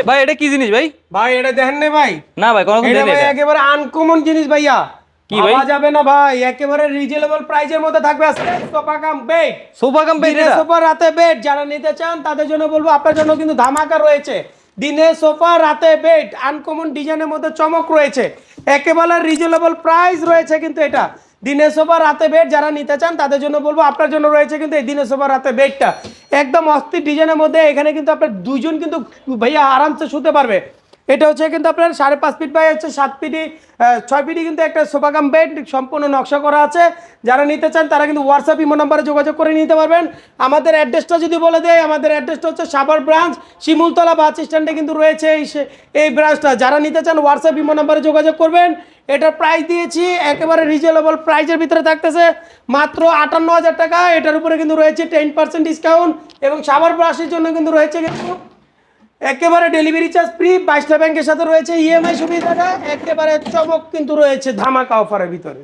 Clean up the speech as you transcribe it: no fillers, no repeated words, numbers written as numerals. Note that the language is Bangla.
ভাই এটা কি জিনিস ভাই? ভাই এটা দেখেন না ভাই? না ভাই কোনো এটা ভাই একেবারে আনকমন জিনিস ভাইয়া। কি ভাই? পাওয়া যাবে না ভাই, একেবারে রিজনেবল প্রাইসের মধ্যে থাকবে আজকে। Sofa cum bed, sofa cum bed দিনে এটা? সোফা রাতে বেড যারা নিতে চান তাদের জন্য বলবো, আপনার জন্য কিন্তু ধামাকা রয়েছে। দিনে সোফা রাতে বেড আনকমন ডিজাইনের মধ্যে চমক রয়েছে, একেবারে রিজনেবল প্রাইস রয়েছে কিন্তু এটা। দিনে সোফা রাতে বেড যারা নিতে চান তাদের জন্য বলবো, আপনার জন্য রয়েছে কিন্তু এই দিনে সোফা রাতে বেডটা একদম অস্থির ডিজাইনের মধ্যে। এখানে কিন্তু আপনার দুইজন কিন্তু ভাইয়া আরামসে শুতে পারবে। এটা হচ্ছে কিন্তু আপনার 5.5 ফিট বাই হচ্ছে 7 ফিটি 6 ফিটি কিন্তু একটা সোফা কাম বেড সম্পূর্ণ নকশা করা আছে। যারা নিতে চান তারা কিন্তু হোয়াটসঅ্যাপ ইমো নাম্বারে যোগাযোগ করে নিতে পারবেন। আমাদের অ্যাড্রেসটা যদি বলে দেয়, আমাদের অ্যাড্রেসটা হচ্ছে সাভার ব্রাঞ্চ, শিমুলতলা বাস স্ট্যান্ডে কিন্তু রয়েছে এই ব্রাঞ্চটা। যারা নিতে চান হোয়াটসঅ্যাপ ইমো নাম্বারে যোগাযোগ করবেন। এটার প্রাইস দিয়েছি একেবারে রিজনেবল প্রাইসের ভিতরে থাকতেছে মাত্র 58,000 টাকা। এটার উপরে কিন্তু রয়েছে 10% ডিসকাউন্ট এবং সাভার ব্রাঞ্চের জন্য কিন্তু রয়েছে কিন্তু একেবারে ডেলিভারি চার্জ ফ্রি। 22টা ব্যাংকের সাথে রয়েছে ইএমআই সুবিধাটা, একেবারে চমক কিন্তু রয়েছে ধামাকা অফারের ভিতরে।